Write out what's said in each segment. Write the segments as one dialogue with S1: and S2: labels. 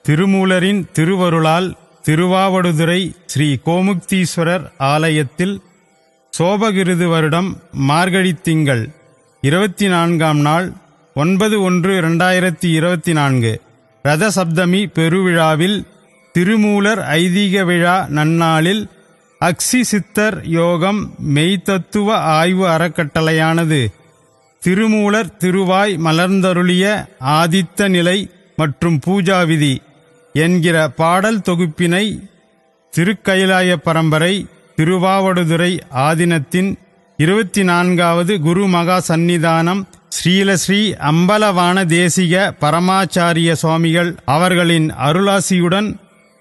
S1: திருமூலரின் திருவருளால் திருவாவடுதுறை ஸ்ரீ கோமுக்தீஸ்வரர் ஆலயத்தில் சோபகிருது வருடம் மார்கழித் திங்கள் 24ஆம் நாள் 9/1/2024 ரத சப்தமி பெருவிழாவில் திருமூலர் ஐதீக விழா நன்னாளில் அக்ஷி சித்தர் யோகம் மெய்தத்துவ ஆய்வு அறக்கட்டளையானது திருமூலர் திருவாய் மலர்ந்தருளிய ஆதித்த நிலை மற்றும் பூஜாவிதி என்கிற பாடல் தொகுப்பினை திருக்கயிலாய பரம்பரை திருவாவடுதுறை ஆதீனத்தின் 24வது குரு மகா சந்நிதானம் ஸ்ரீலஸ்ரீ அம்பலவான தேசிக பரமாச்சாரிய சுவாமிகள் அவர்களின் அருளாசியுடன்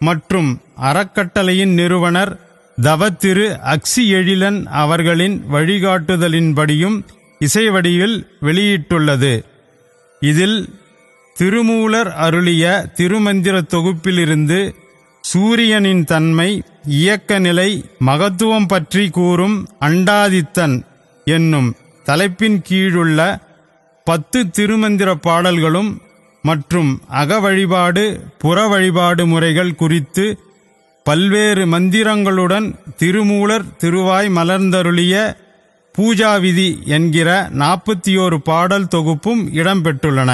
S1: மற்றும் அறக்கட்டளையின் நிறுவனர் தவத்திரு அக்ஷி எழிலன் அவர்களின் வழிகாட்டுதலின்படியும் இசைவடிவில் வெளியிட்டுள்ளது. இதில் திருமூலர் அருளிய திருமந்திர தொகுப்பிலிருந்து சூரியனின் தன்மை, இயக்க நிலை, மகத்துவம் பற்றி கூறும் அண்டாதித்தன் என்னும் தலைப்பின் கீழுள்ள 10 திருமந்திர பாடல்களும் மற்றும் அக வழிபாடு புற வழிபாடு முறைகள் குறித்து பல்வேறு மந்திரங்களுடன் திருமூலர் திருவாய் மலர்ந்தருளிய பூஜாவிதி என்கிற 41 பாடல் தொகுப்பும் இடம்பெற்றுள்ளன.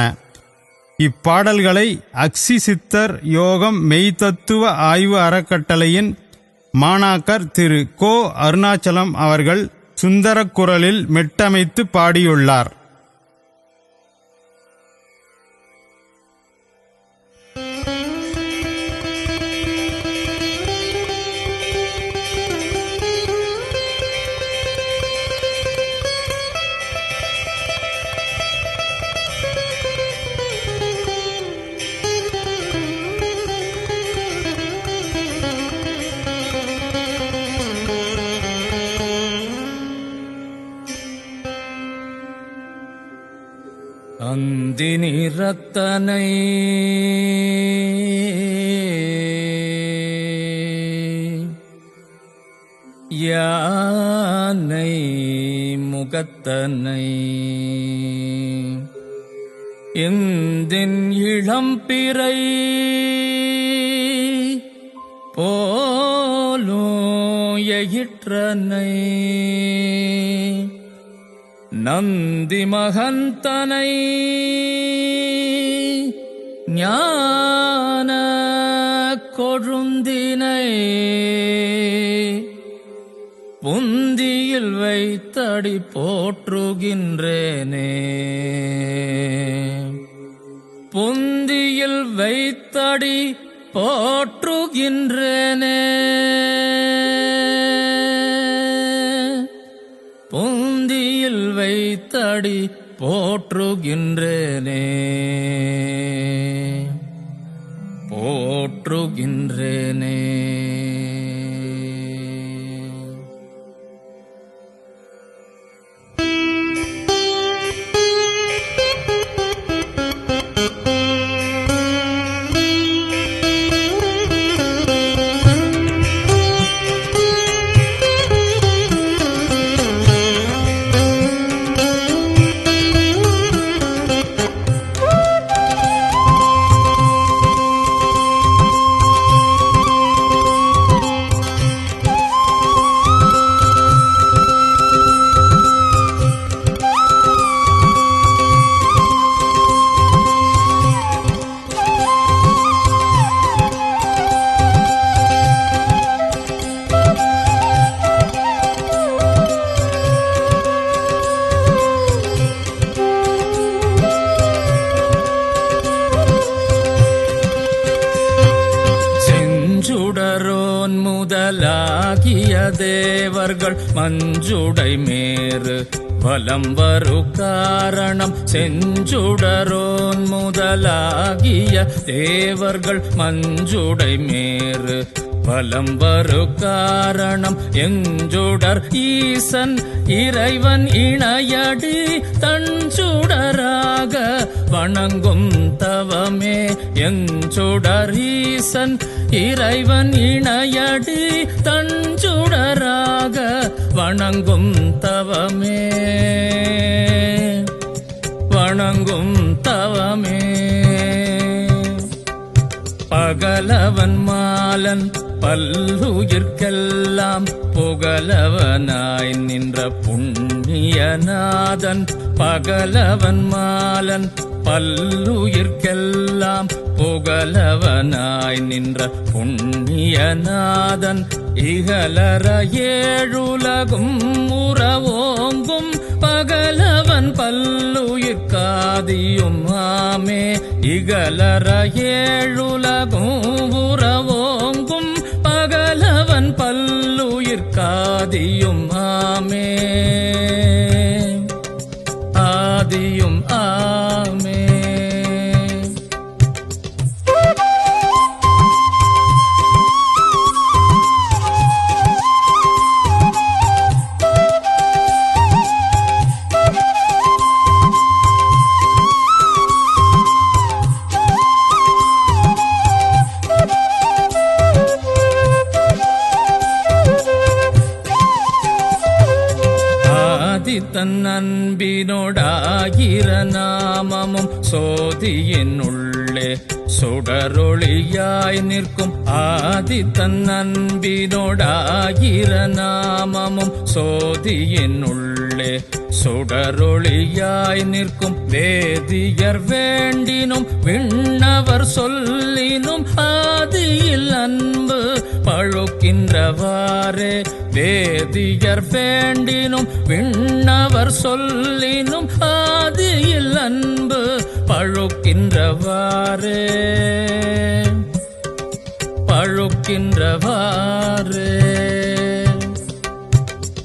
S1: இப்பாடல்களை அக்ஷி சித்தர் யோகம் மெய்தத்துவ ஆய்வு அறக்கட்டளையின் மாணாக்கர் திரு கோ அருணாச்சலம் அவர்கள் சுந்தரக் குரலில் மெட்டமைத்து பாடியுள்ளார்.
S2: அந்தினி ரத்தனை யானை முகத்தனை எந்தின் இளம்பிறை போலோ எயிற்றனை நந்தி மகந்தனை ஞான கொழுந்தினை புந்தியில் வைத்தடி போற்றுகின்றேனே புந்தியில் வைத்தடி போற்றுகின்றேனே புந்தியில் வைத்தடி போற்றுகின்றேனே போற்றுகின்றேனே. முதலாகிய தேவர்கள் மஞ்சுடை மேறு வலம் வரு காரணம் செஞ்சுடரோன் முதலாகிய தேவர்கள் மஞ்சுடை மேறு வலம் வரு காரணம் எஞ்சுடர் ஈசன் இறைவன் இணையடி தஞ்சுடராக வணங்கும் தவமே எஞ்சுடர் ஈசன் இறைவன் இணையடி தஞ்சுடராக வணங்கும் தவமே வணங்கும் தவமே பகலவன் மாலன் பல்லுயிர்க்கெல்லாம் புகலவனாய் நின்ற புண்ணியநாதன். பகலவன் மாலன் பல்லுயிர்க்கெல்லாம் புகலவனாய் நின்ற புண்ணியநாதன். இகலற ஏழுலகும் உறவோங்கும் பகலவன் பல்லுயிர்க்காதியும் ஆமே. இகலற ஏழுலகும் உறவோங்கும் பகலவன் பல்லுயிர்க்காதியும் ஆமே. ஆதியும் ஆமே. தன் அன்பினோடாகிற நாமமும் சோதியின் உள்ளே சுடரொளியாய் நிற்கும். ஆதி தன் அன்பினோடாகிற நாமமும் சோதியின் உள்ளே சுடரொளியாய் நிற்கும். வேதியர் வேண்டினும் விண்ணவர் சொல்லினும் ஆதியில் அன்பு பழுக்கின்றவாறே. வேதியர் வேண்டினும் விண்ணவர் சொல்லினும் ஆதியில் அன்பு பழுக்கின்றவாறே. பழுக்கின்றவாறே.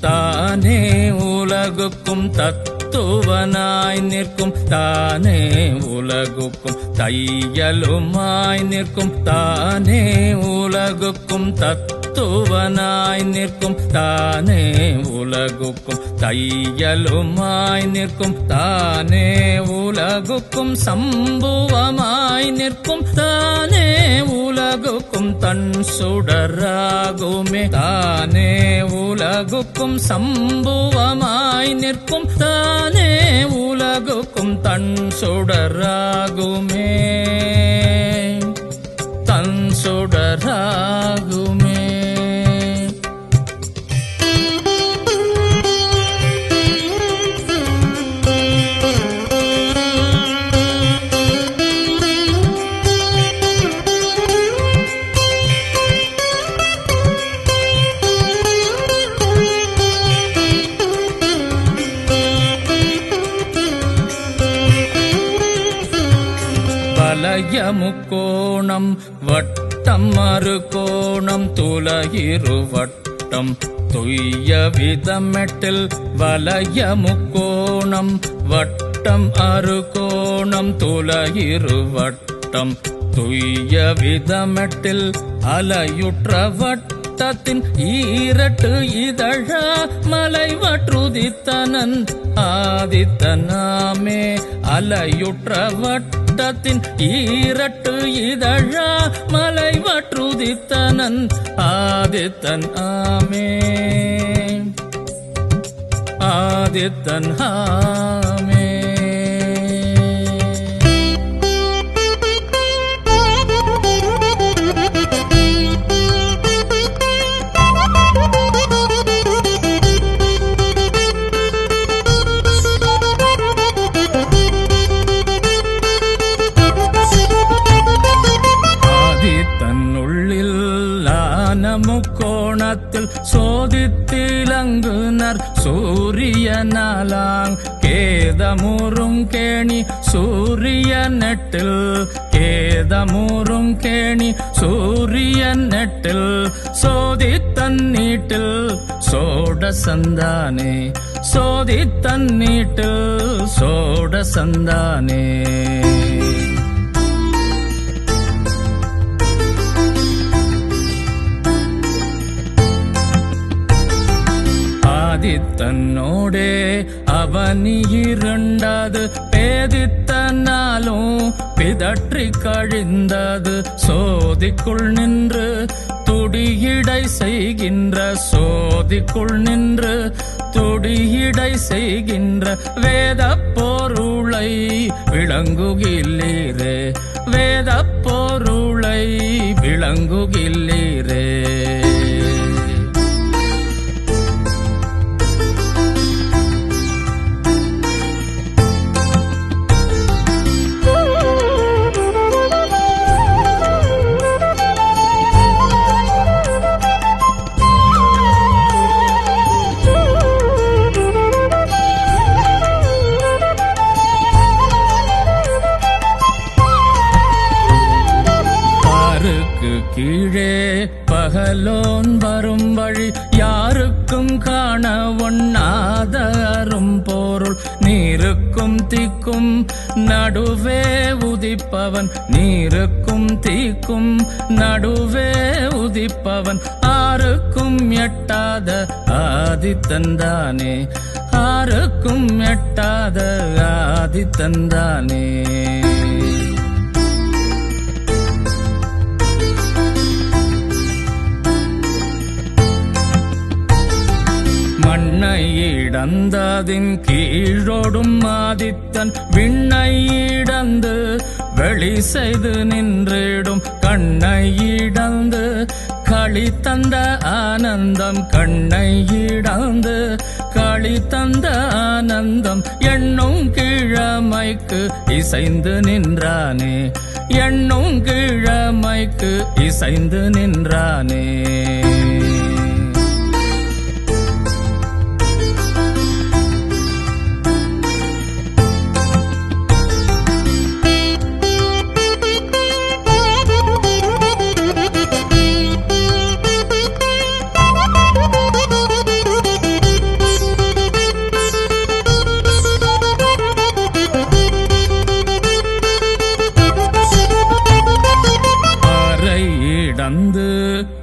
S2: தானே உலகுக்கும் தத்துவனாய் நிற்கும். தானே உலகுக்கும் தையலுமாய் நிற்கும். தானே உலகுக்கும் தத்துவனாய் நிற்கும். தானே உலகுக்கும் தையலுமாய் நிற்கும். தானே உலகுக்கும் சம்புவமாய் நிற்கும். தானே உலகுக்கும் தன் சுடராகுமே. தானே உலகுக்கும் சம்புவமாய் நிற்கும். தானே உலகுக்கும் தன் சுடராகுமே. தன் சுடராகுமே. வலயமுக்கோணம் வட்டம் மறுகோணம் துலகிரு வட்டம் துய்ய விதமெட்டில். வலயமுக்கோணம் வட்டம் அறுகோணம் துலகிரு வட்டம் துய்ய விதமெட்டில். அலையுற்ற வட்டத்தின் ஈரட்டு இதழா மலைவற்றுதித்தனன் ஆதித்தனாமே. அலையுற்ற வட்டத்தின் ஈரட்டு இதழா மலைவற்றுதித்தனன் ஆதித்தன் ஆமே. ஆதித்தன் ஆமே. முக்கோணத்தில் சோதித்திலங்குனர் சூரியனாலாங் கேதமுறும் கேணி சூரிய நெட்டில். கேதமுறும் கேணி சூரிய நெட்டில். சோதித்தன்னீட்டில் சோடசந்தானே. சோதித்தன்னீட்டில் சோடசந்தானே. தன்னோடே அவனியிருண்டது பேதித்தனாலும் பிதற்றி கழிந்தது. சோதிக்குள் நின்று துடியிடை செய்கின்ற. சோதிக்குள் நின்று துடியிடை செய்கின்ற வேத பொருளை விளங்குகில்லீரே. வேத பொருளை கொலை விளங்குகில்லீரே. கீழே பகலோன் வரும் வழி யாருக்கும் காண ஒண்ணாத அரும்பொருள் நீருக்கும் தீக்கும் நடுவே உதிப்பவன் நீருக்கும் தீக்கும் நடுவே உதிப்பவன் ஆருக்கும் எட்டாத ஆதித்தந்தானே ஆருக்கும் எட்டாத ஆதித்தந்தானே. மண்ணை இடந்ததின் கீழோடும் ஆதித்தன் விண்ணை இடந்து வெளி செய்து நின்றிடும் கண்ணை இடந்து களி தந்த ஆனந்தம் கண்ணை இடந்து களி தந்த ஆனந்தம் எண்ணும் கிழமைக்கு இசைந்து நின்றானே எண்ணும் கிழமைக்கு இசைந்து நின்றானே.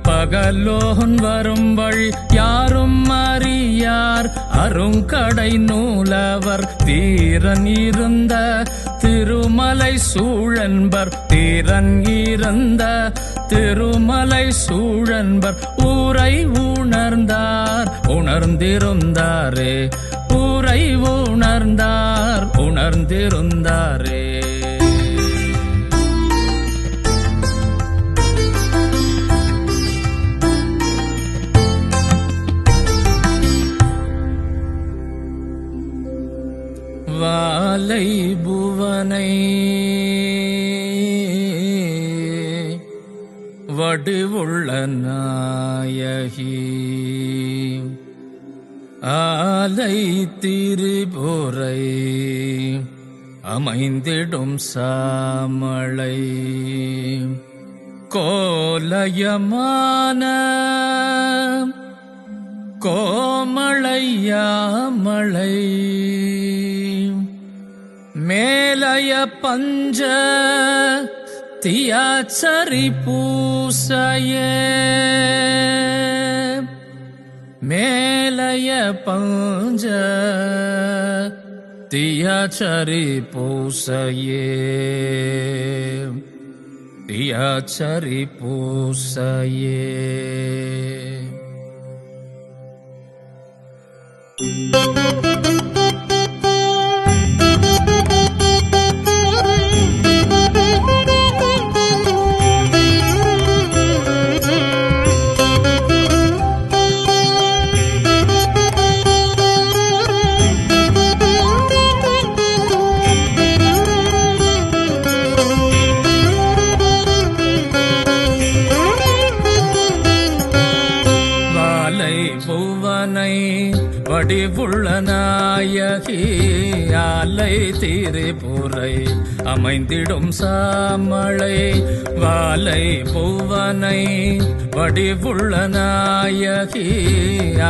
S2: பகலோன் வரும் வழி யாரும் அறியார் அருங்கடை நூலவர் தீரன் இருந்த திருமலை சூழன்பர் தீரன் இருந்த திருமலை சூழன்பர் ஊரை உணர்ந்தார் உணர்ந்திருந்தாரே ஊரை உணர்ந்தார் உணர்ந்திருந்தாரே. வாலை புவனை வடிவுள்ள நாயகி ஆலை திரிபுரை அமைந்திடும் சாமளை கோலயமான கோமளையாமளை மேலய பஞ்ச தியாச்சரி பூசையே மேலய பஞ்ச தியாச்சரி பூசையே தியாச்சரி பூசையே. வடிவுள்ள நாயகி ஆலை திரிபுரை அமைந்திடும் சாமளை வாலை புவனை வடிவுள்ள நாயகி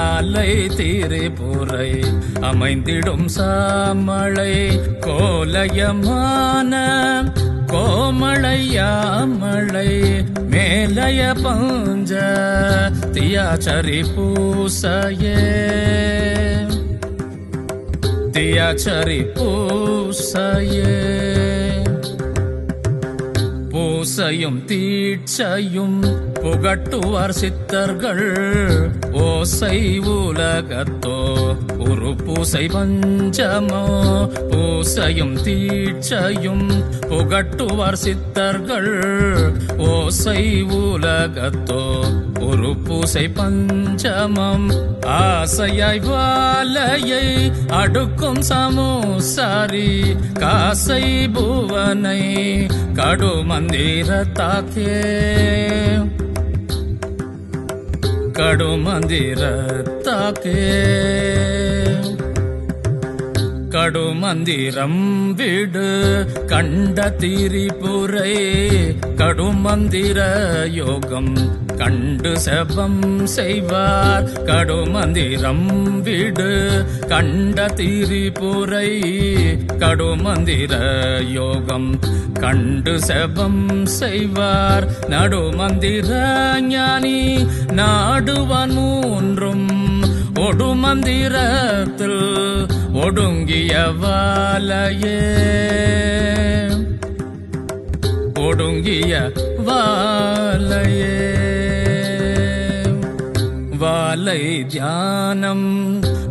S2: ஆலை திரிபுரை அமைந்திடும் சாமளை கோலயமான கோமளையாமளை மேலய பஞ்ச தியாச்சரி பூசையே தியாச்சரி பூசையே. பூசையும் தீட்சையும் புகட்டுவார் சித்தர்கள் ஓசை உலகத்தோ ஒரு பூசை பஞ்சமோ பூசையும் தீட்சையும் புகட்டுவார் சித்தர்கள் ஓசை உலகத்தோ ஒரு பூசை பஞ்சமம் ஆசையாய் வாலையை அடுக்கும் சமோசாரி காசை புவனை கடுமந்திரத்தாக்கே கடுமந்திரத்தாக்கே கடுமந்திரம் விடு கண்ட திரிபுரை கடுமந்திர யோகம் கண்டு செபம் செய்வார் கடுமந்திரம் விடு கண்ட திரிபுரை கடுமந்திர யோகம் கண்டு செபம் செய்வார் நடுமந்திர ஞானி நாடுவான் மூன்றும் ஒடுமந்திரத்தில் ஒடுங்கிய வாலையே ஒடுங்கிய வாலையே வாலை தியானம்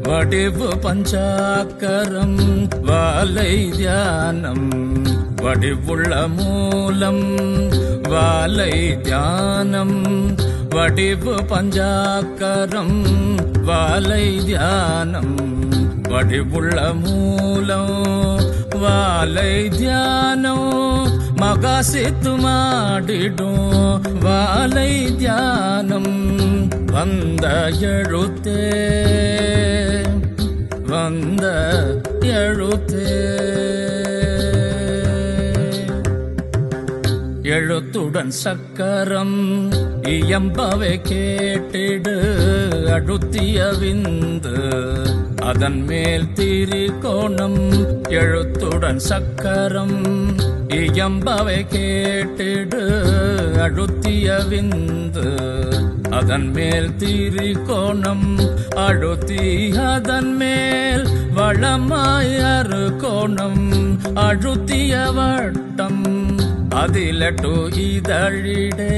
S2: வடிவு பஞ்சாக்கரம் வாலை தியானம் வடிவுள்ள மூலம் வாலை தியானம் வடிவு பஞ்சாக்கரம் வாலை தியானம் வடிவுள்ள மூலம் வாலை தியானம் மகாசித்து மாடிடும் வாலை தியானம் வந்த எழுத்தே வந்த எழுத்தே எழுத்துடன் சக்கரம் இயம்பவே கேட்டிடு அடுத்திய விந்து அதன் மேல் திரிகோணம் எழுத்துடன் சக்கரம் இயம்பவை கேட்டிடு அடுத்திய விந்து அதன் மேல் திரிகோணம் அழுத்தி அதன் மேல் வளமாயறு கோணம் அழுத்திய வட்டம் அதிலட்டு இதழிடே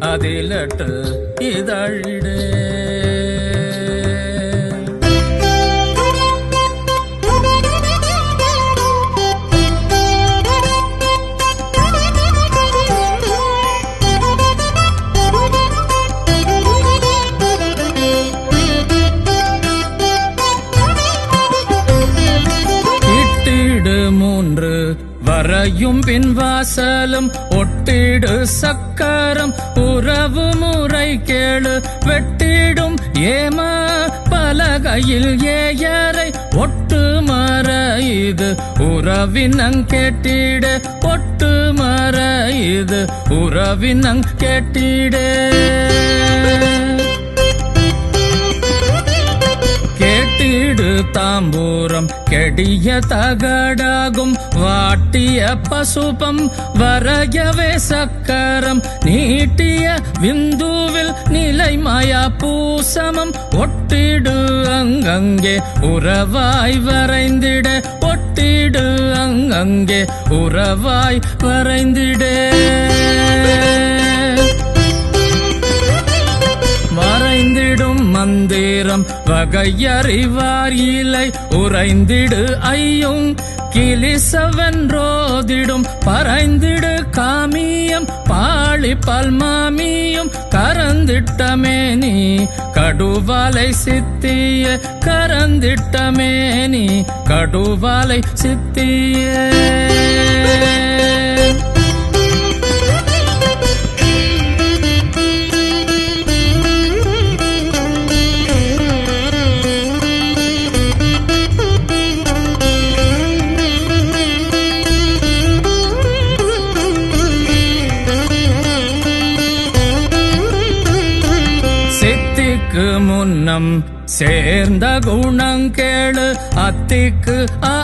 S2: அதிலட்டு இதழிடே வரையும் பின்வாசலும் ஒட்டிடு சக்கரம் உறவு முறை கேளு வெட்டிடும் ஏம பலகையில் ஏயரை ஒட்டு மர இது உறவினங் கேட்டிட ஒட்டு மர இது உறவினங் கேட்டிடே கேட்டிடு தாம்பூரம் கெடிய தகடாகும் வாட்டிய பசுபம் வரையவே சக்கரம் நீட்டிய விந்துவில் நிலைமயா பூசமம் ஒட்டிடு அங்கங்கே உறவாய் வரைந்திட ஒட்டிடு அங்கங்கே உறவாய் வரைந்திடே வரைந்திடும் மந்திரம் வகையறிவார் இலை உறைந்திடு ஐயும் கிளிசவென்றோதிடும் பறைந்திடு காமியம் பாழி பல்மாமியும் கரந்திட்டமேனி கடுவாலை சித்திய கரந்திட்டமேனி கடுவாலை சித்திய முன்னம் சேர்ந்த குணங்கேளு அத்திக்கு ஆ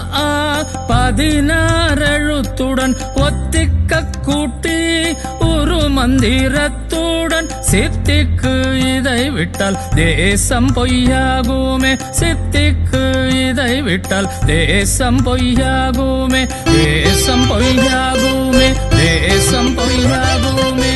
S2: 16 எழுத்துடன் ஒத்திக்க கூட்டி ஒரு மந்திரத்துடன் சித்திக்கு இதை விட்டால் தேசம் பொய்யாகுமே சித்திக்கு இதை விட்டால் தேசம் பொய்யாகுமே தேசம் பொய்யாகுமே தேசம் பொய்யாகுமே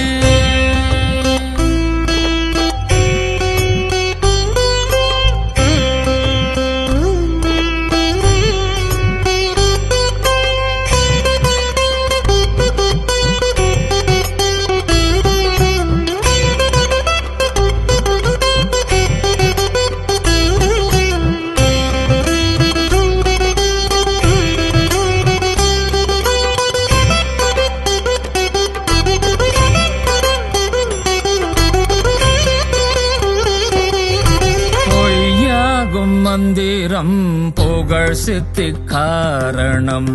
S2: சித்தி காரணம்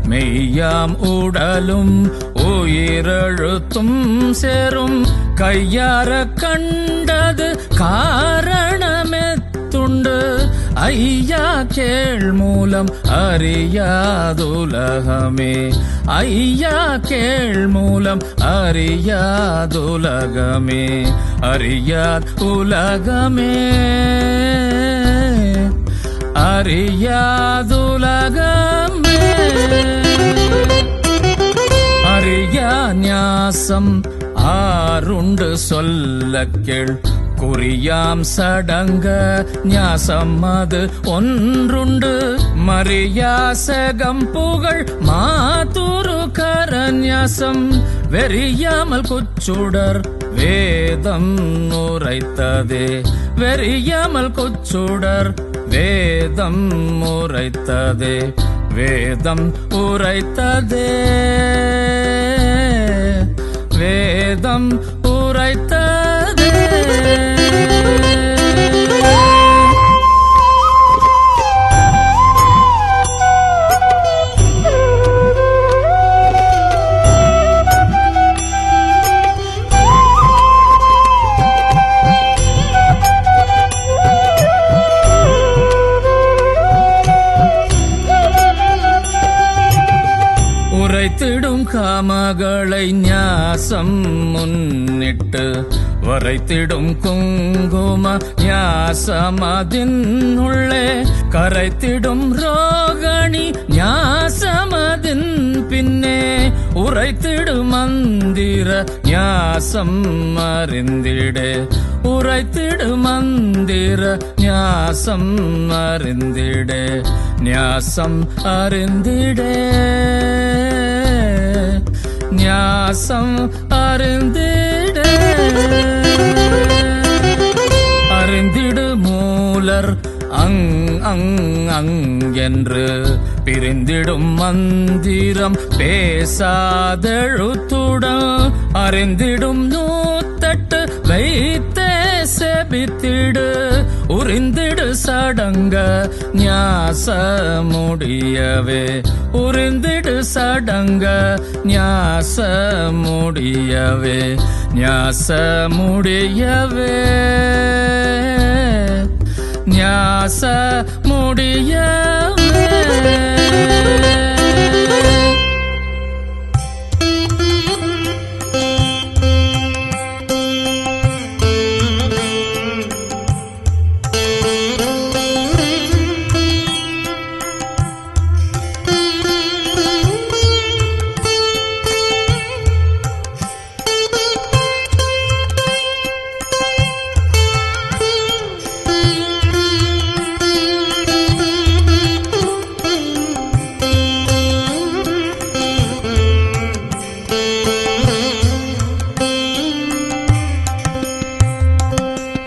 S2: மெய்யாம் உடலும் உயிரெழுத்தும் சேரும் கையார கண்டது காரணமெத்துண்டு ஐயா கேள் மூலம் அறியாதுலகமே ஐயா கேள் மூலம் அறியாதுலகமே அறியாத் உலகமே அறியாதுலகமே அறியா ஞாசம் ஆருண்டு சொல்ல கேள் குறியாம் சடங்க ஞாசம் அது ஒன்றுண்டு மரியாசகம் புகழ் மாதுரு கரநியாசம் வெறியாமல் குச்சுடர் வேதம் உரைத்ததே வெறியாமல் குச்சுடர் வேதம் உரைத்ததே வேதம் உரைத்ததே வேதம் உரைத்ததே. உரைத்திடும் காமகளை ஞாசம் முன்னிட்டு வரைத்திடும் குங்கும ஞாசமதின் உள்ளே கரைத்திடும் ரோகணி ஞாசமதின் பின்னே உரைத்திடும் மந்திர ஞாசம் அறிந்திடே உரைத்திடும் மந்திர ஞாசம் அறிந்திடே ஞாசம் அறிந்திடே ஞாசம் அறிந்திடே அறிந்திடு மூலர் அங் அங் அங் என்று பிரிந்திடும் மந்திரம் பேசாதெழுத்துடன் அறிந்திடும் நூத்தட்டு வைத்தே செபித்திடு உறிந்திடு சடங்க ஞாச முடியவே உறிந்திடு சடங்க ஞாச முடியவே ஞாச முடியவே ஞாச முடியவே.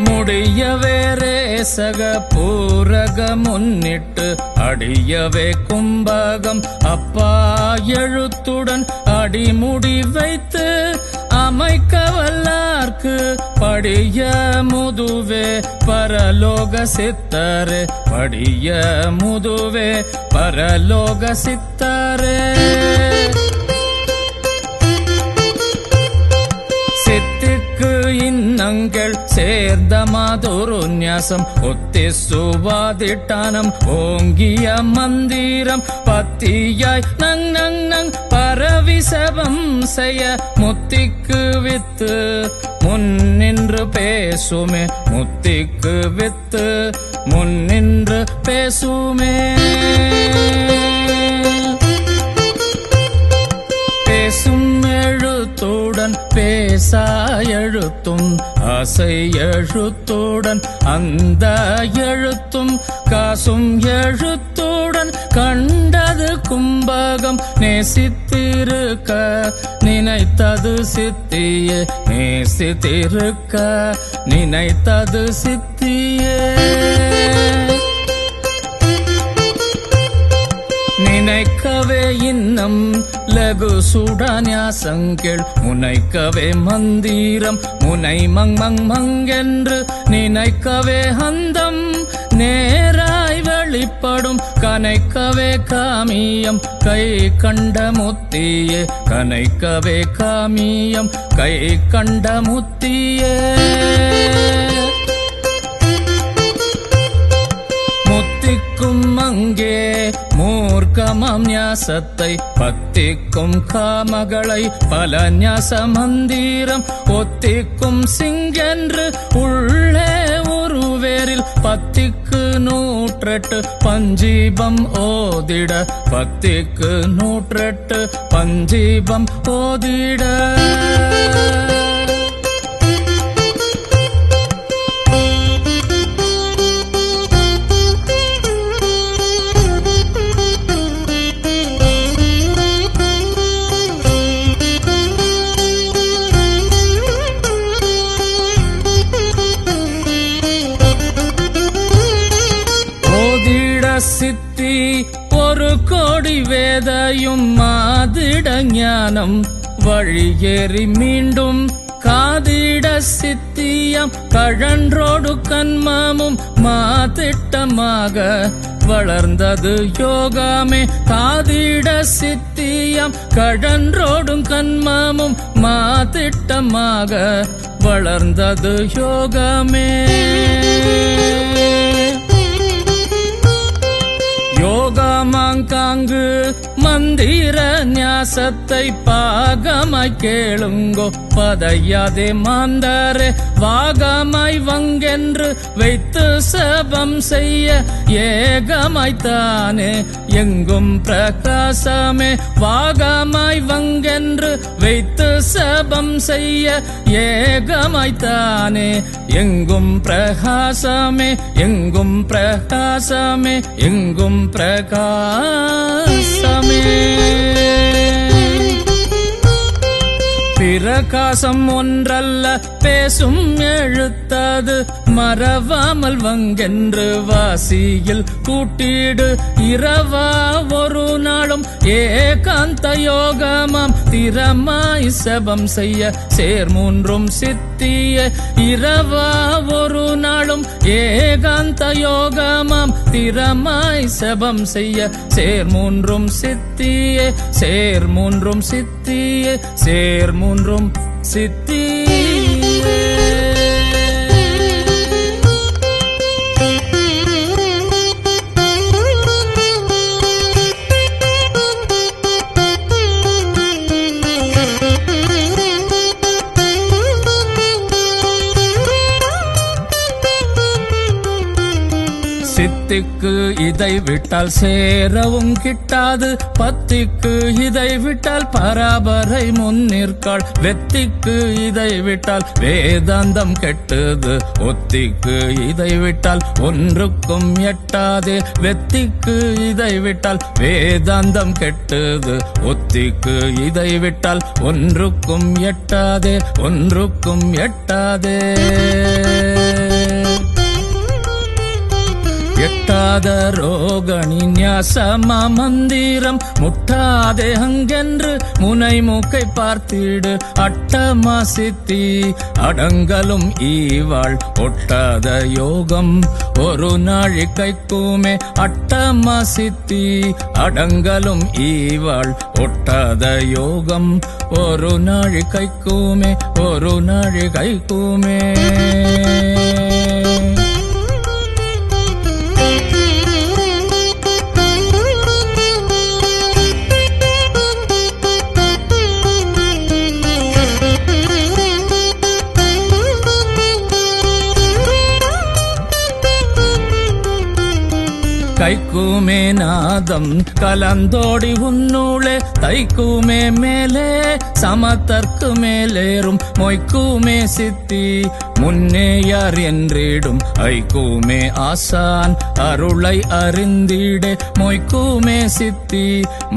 S2: முடியவே ரேசக பூரக முன்னிட்டு அடியவே கும்பகம் அப்பா எழுத்துடன் அடிமுடி வைத்து அமைக்க வல்லார்க்கு படிய முதுவே பரலோக சித்தரே படிய முதுவே பரலோக சித்தரே சித்திக்கு இன்னங்கள் சேர்ந்த மாதொரு ஞாசம் ஒத்திசுவாதிட்டானம் ஓங்கிய மந்திரம் பத்தியாய் நங் நங் நங் பரவிசபம் செய்ய முத்திக்கு வித்து முன்னின்று பேசுமே முத்திக்கு வித்து முன்னின்று பேசுமே பேசும் எழுத்துடன் பேசா எழுத்தும் ஆசை எழுத்துடன் அந்த எழுத்தும் காசும் எழுத்துடன் கண்டது கும்பகம் நேசித்திருக்க நினைத்தது சித்தியே நேசித்திருக்க நினைத்தது சித்தியே நினைக்கவே இன்னம் லகு சுடன்யாசங்கள் முனைக்கவே மந்திரம் முனை மங் மங் மங்கென்று நினைக்கவே ஹந்தம் நேராய் வெளிப்படும் கனைக்கவே காமியம் கை கண்ட முத்தியே கனைக்கவே காமியம் கை கண்ட முத்தியே முத்திக்கும் அங்கே மூர்க்கமாம் ஞாசத்தை பத்திக்கும் காமகளை பல ஞாச மந்திரம் ஒத்திக்கும் சிங்கென்று உள்ளே உருவேரில் பத்திக்கு 108 பஞ்சீபம் ஓதிட பத்திக்கு 108 பஞ்சீபம் ஓதிட சித்தி 1 கோடி வேதையும் மாதிட ஞானம் வழியேறி மீண்டும் காதிட சித்தியம் கழன்றோடு கண்மமும் மாதிட்டமாக வளர்ந்தது யோகமே காதிட சித்தியம் கழன்றோடும் கண்மமும் மாதிட்டமாக வளர்ந்தது யோகமே யோகமாங்காங்கு மந்திர ஞாசத்தை பாகமாய் கேளுங்கோ பதையாதே மாந்தரே வாகமாய் வங்கென்று வைத்து சபம் செய்ய ஏகமாய்த்தானே எங்கும் பிரகாசமே வாகமாய் வங்கென்று வைத்து சபம் செய்ய ஏகமாய்த்தானே எங்கும் பிரகாசமே எங்கும் பிரகாசமே எங்கும் பிரகாசமே பிரகாசம் ஒன்றல்ல பேசும் எழுத்தது மறவாமல் வங்கென்று வாசியில் கூட்டிடு இரவா 1 நாளும் ஏகாந்த யோகமாம் திறமாய் சபம் செய்ய சேர்மூன்றும் சித்திய இரவா 1 நாளும் ஏகாந்த யோகமாம் திறமாய் சபம் செய்ய சேர்மூன்றும் சித்திய சேர்மூன்றும் சித்திய சேர்மூன்றும் சித்தியே சித்திக்கு இதை விட்டால் சேரவும் கிட்டாது பத்திக்கு இதை விட்டால் பராபரை முன்னிற்காள் வெத்திக்கு இதை விட்டால் வேதாந்தம் கெட்டது ஒத்திக்கு இதை விட்டால் ஒன்றுக்கும் எட்டாதே வெத்திக்கு இதை விட்டால் வேதாந்தம் கெட்டது ஒத்திக்கு இதை விட்டால் ஒன்றுக்கும் எட்டாதே ஒன்றுக்கும் எட்டாதே எட்டாத ரோகணி ஞாசமா மந்திரம் முட்டாதே அங்கென்று முனை மூக்கை பார்த்திடு அட்டமா சித்தி அடங்கலும் ஈவாள் ஒட்டாத யோகம் 1 நாழிகைக்குமே அட்டமா சித்தி அடங்கலும் ஈவாள் ஒட்டாத யோகம் 1 நாழிகைக்குமே 1 நாழிகைக்குமே கைக்குமே நாதம் கலந்தோடி உன்னூளே தைக்குமே மேலே சமத்தற்கு மேலேறும் மொய்க்குமே சித்தி முன்னே யார் என்றிடும் ஐக்குமே ஆசான் அருளை அறிந்திடே மொய்க்குமே சித்தி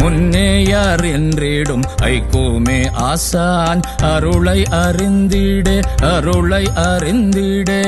S2: முன்னே யார் என்றிடும் ஐக்குமே ஆசான் அருளை அறிந்திடே அருளை அறிந்திடே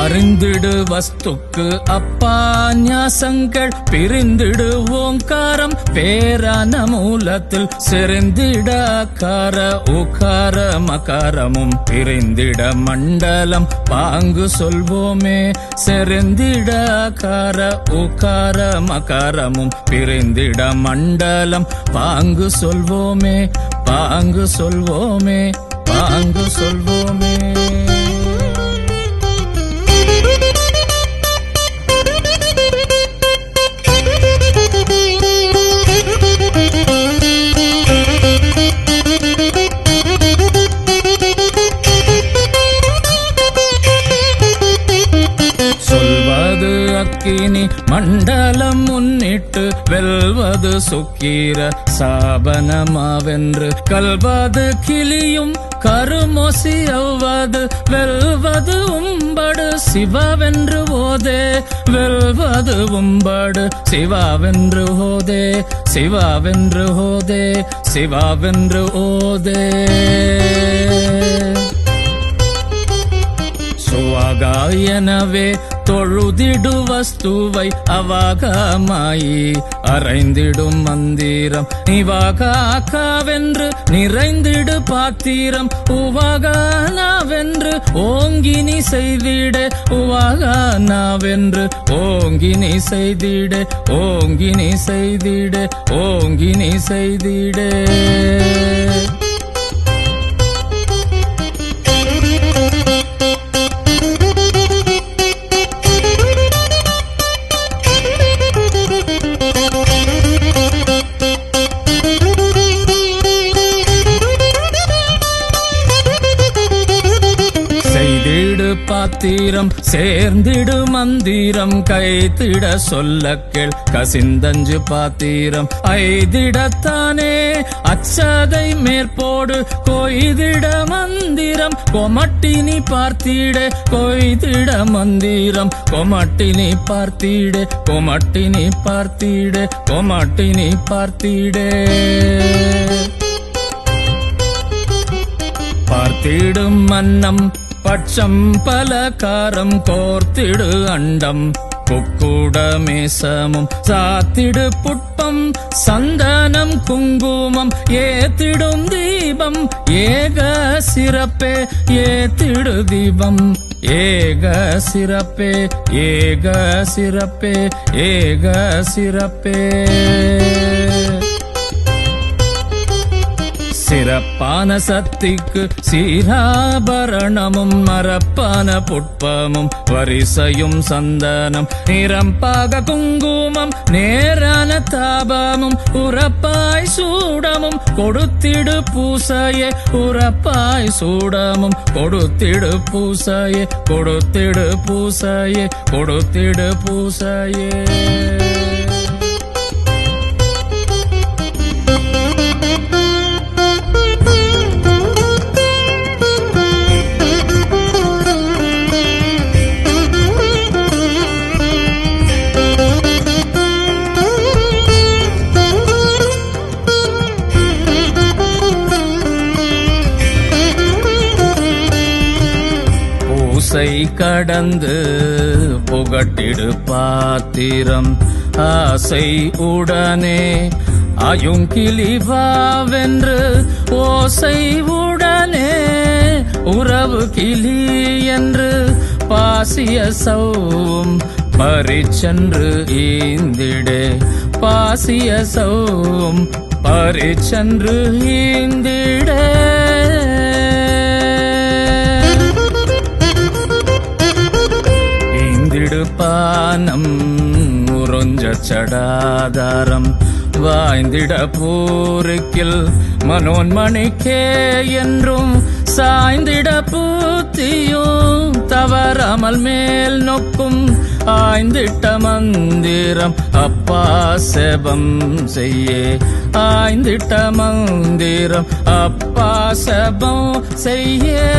S2: அறிந்திடு வஸ்துக்கு அப்பா ஞாசங்கள் பிரிந்திடு ஓங்காரம் பேரான மூலத்தில் செறிந்திட அகார உகார மகாரமும் பிரிந்திட மண்டலம் பாங்கு சொல்வோமே. செறிந்திட அகார உகார மகாரமும் பிரிந்திட மண்டலம் பாங்கு சொல்வோமே. பாங்கு சொல்வோமே. பாங்கு சொல்வோமே. சொல்வது அக்கினி மண்டலம் முன்னிட்டு வெல்வது சுக்கீர சாபனமாவென்று கல்வது கிளியும் கருமொசி அவ்வது வெல்வது உம்படு சிவவென்று ஓதே. வெல்வது உம்படு சிவாவென்று ஓதே. சிவாவென்று ஓதே. சிவாவென்று ஓதே. சுவாகாயனவே தொழுதிடு வஸ்துவை அவாகமாயி அறைந்திடும் மந்திரம் நிவாகாக்காவென்று நிறைந்திடு பாத்திரம் உவாகானாவென்று ஓங்கினி செய்திட. உவாகானாவென்று ஓங்கினி செய்திட. ஓங்கினி செய்திட. ஓங்கினி செய்திட. பாத்திரம் சேர்ந்திடு மந்திரம் கைத்திட சொல்ல கேள் கசிந்தஞ்சு பாத்திரம் ஐதிடத்தானே அச்சதை மேற்போடு கொய்திட மந்திரம் கொமட்டினி பார்த்திட. கொய்திட மந்திரம் கொமட்டினி பார்த்திட. கொமட்டினி பார்த்திட. கொமட்டினி பார்த்திட. பார்த்திடும் மன்னம் பட்சம் பலகாரம் கோர்த்திடு அண்டம் குக்குட மேசமும் சாத்திடு புட்பம் சந்தனம் குங்குமம் ஏத்திடும் தீபம் ஏக சிறப்பே. ஏத்திடு தீபம் ஏக சிறப்பே. ஏக சிறப்பே. ஏக சிறப்பே. சிறப்பான சக்திக்கு சீராபரணமும் மரப்பான புட்பமும் வரிசையும் சந்தனம் நிரம்பாக குங்குமம் நேரான தாபமும் உறப்பாய் சூடமும் கொடுத்திடு பூசையே. உறப்பாய் சூடமும் கொடுத்திடு பூசையே. கொடுத்திடு பூசையே. கொடுத்திடு பூசையே. கடந்து புகட்டிடு பாத்திரம் ஆசை உடனே அயுங்கிளிவாவென்று ஓசை உடனே உறவு கிளி என்று பாசிய சௌம் பரிச்சென்று ஈந்திடே. பாசிய சௌம் பரிச்சென்று ஈந்திடே. பானம் உறொஞ்ச சடாதாரம் வாய்ந்திட பூரிக்கில் மனோன்மணிக்கே என்றும் சாய்ந்திட பூத்தியும் தவறாமல் மேல் நோக்கும் ஆய்ந்திட்ட மந்திரம் அப்பா செபம் செய்யே. ஆய்ந்திட்ட மந்திரம் அப்பா செபம் செய்யே.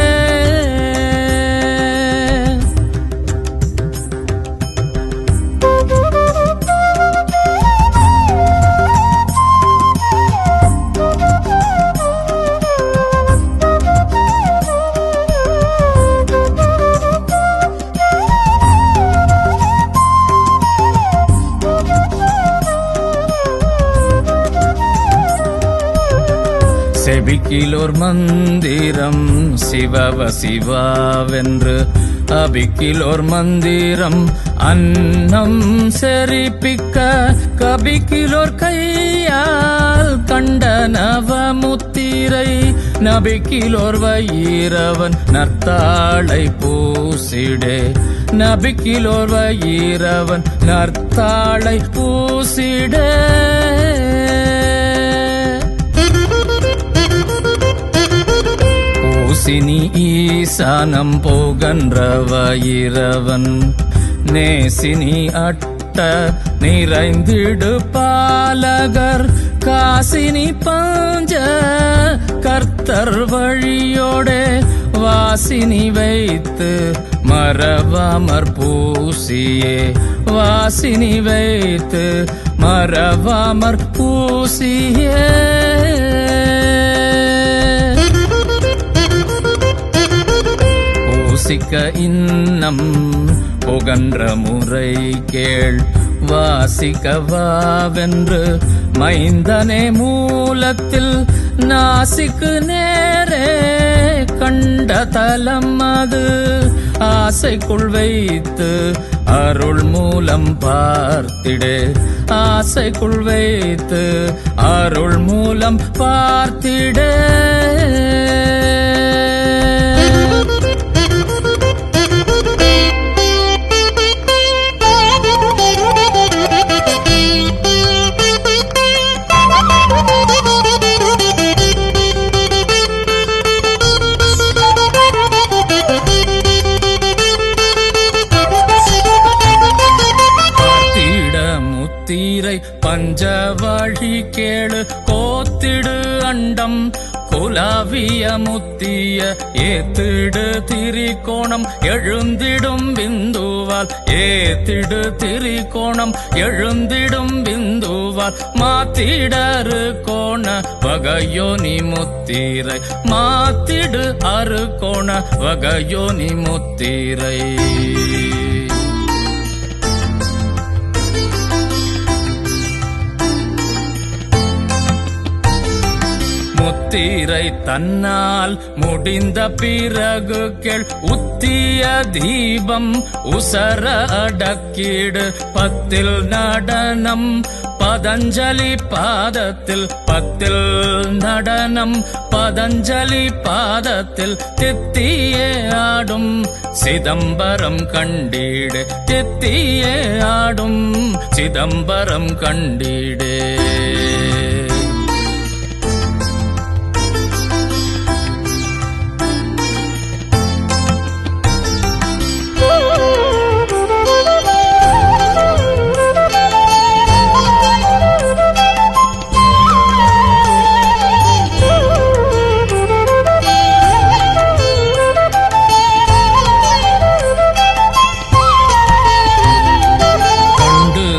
S2: செபிக்கிலோர் மந்திரம் சிவவ சிவாவென்று அபிக்கிலோர் மந்திரம் அன்னம் செரிப்பிக்க கபிக்கிலோர் கையால் கண்ட நவமுத்திரை நபிக்கிலோர் வயிரவன் நற்தாளை பூசிடே நபிக்கிலோர் வயிரவன் நற்தாளை பூசிடே பூசினி ஈசானம் போகன்றவயிரவன் நேசினி அட்ட நிறைந்திடு பாலகர் காசினி பஞ்ச கர்த்தர் வழியோடே வாசினி வைத்து மறவாமற் பூசியே வாசினி வைத்து மறவாமற் பூசியே பூசிக்க இன்னம் புகன்ற முறை கேள் வாசிக்கவாவென்று மைந்தனே மூலத்தில் நாசிக்கு நேரே கண்ட தலம் அது ஆசைக்குள் வைத்து அருள் மூலம் பார்த்திடே ஆசைக்குள் வைத்து அருள் மூலம் பார்த்திடே பஞ்சவழி கேளு கோத்திடு அண்டம் குலாவிய முத்திய ஏத்திடு திரிகோணம் எழுந்திடும் பிந்துவால் ஏத்திடு திரிகோணம் எழுந்திடும் பிந்துவால் மாத்திடரு கோண வகையோனி முத்திரை மாத்திடு அரு கோண வகையோனி முத்திரை முத்திரை தன்னால் முடிந்த பிறகு கேள் உத்திய தீபம் உசர அடக்கீடு பத்தில் நடனம் பதஞ்சலி பாதத்தில் பத்தில் நடனம் பதஞ்சலி பாதத்தில் தித்தியே ஆடும் சிதம்பரம் கண்டீடு தித்தியே ஆடும் சிதம்பரம் கண்டீடே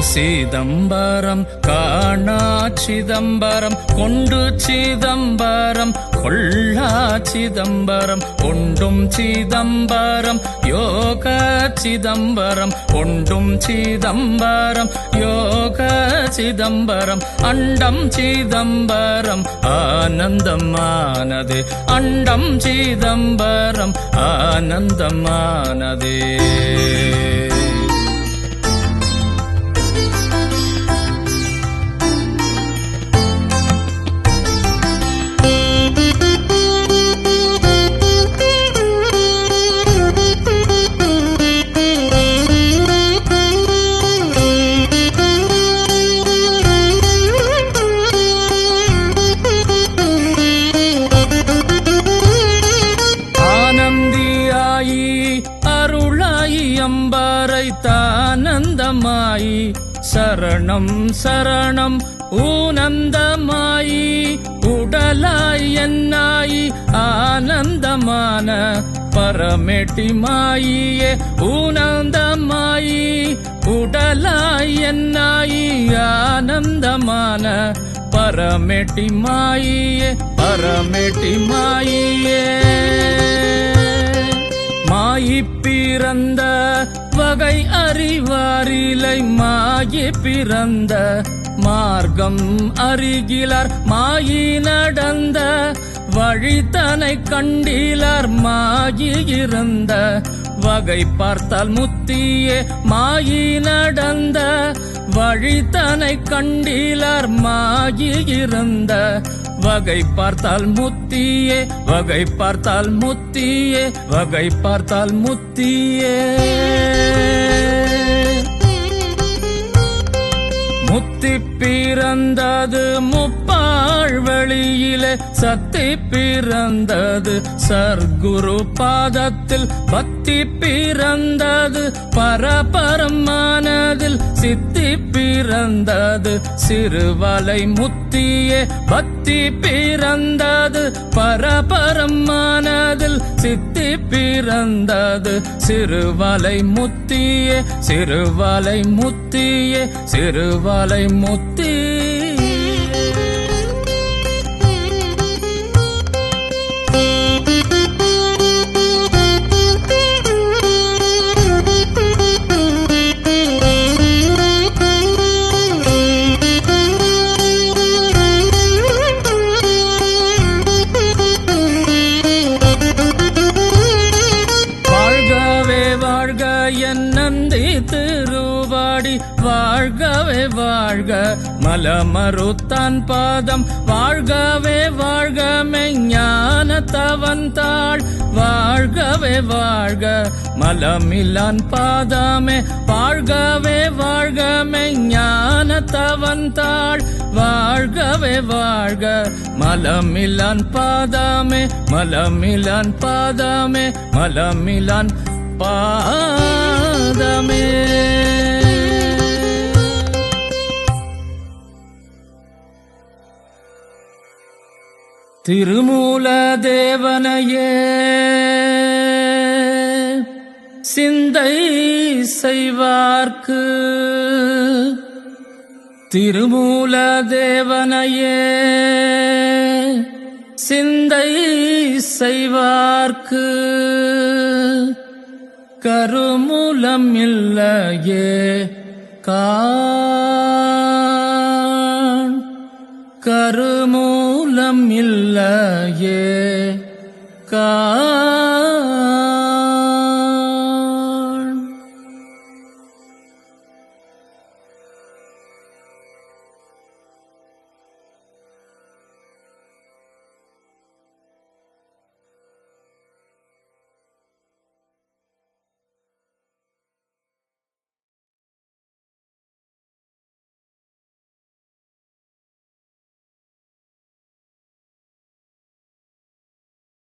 S2: சிதம்பரம் காணா சிதம்பரம் கொண்டு சிதம்பரம் கொள்ளா சிதம்பரம் ஒண்டும் சிதம்பரம் யோக சிதம்பரம் ஒண்டும் சிதம்பரம் யோக சிதம்பரம் அண்டம் சிதம்பரம் ஆனந்தமானது அண்டம் சிதம்பரம் ஆனந்தமானதே தானந்தமாயி சரணம் சரணம் ஊனந்தமாயி உடலாய் என்னாயி ஆனந்தமான பரமேட்டி மாயியே ஊனந்தமாயி உடலாய் என்னாயி ஆனந்தமான பரமேட்டி மாயியே பரமேட்டி மாயியே மாயி பிறந்த வகை அறிவாரிலை மாயி பிறந்த மார்க்கம் அருகிலார் மாயி நடந்த வழித்தனை கண்டிலார் மாயி இருந்த வகை பார்த்தால் முத்தியே மாயி நடந்த வழித்தனை கண்டிலார் மாயி இருந்த வகை பார்த்தால் முத்தியே வகை பார்த்தால் முத்தியே வகை பார்த்தால் முத்தியே முத்தி பிறந்தது முப்பாழ் வெளியிலே சத்தி பிறந்தது சர்க்குரு பாதத்தில் பக்தி பிறந்தது பரபரமானதில் சித்தி பிறந்தது சிறுவலை முத்தியே பக்தி பிறந்தது பரபரமானதில் சித்தி பிறந்தது சிறுவலை முத்தியே சிறுவலை முத்தியே சிறுவலை முத்தி நந்தி திருவாடி வாழ்கவே வாழ்க மலமறுத்தான் பாதம் வாழ்கவே வாழ்க மெஞ்ஞான தவந்தாள் வாழ்கவே வாழ்க மலமில்லான் பாதமே வாழ்கவே வாழ்க மெஞ்ஞான தவந்தாள் வாழ்கவே வாழ்க மலமில்லான் பாதமே மலமில்லான் பாதமே மலமில்லான் பாதமே திருமூல தேவனையே சிந்தை செய்வார்க்கு திருமூல தேவனையே சிந்தை செய்வார்க்கு கருமூலம் இல்லையே காண் கருமூலம் இல்லையே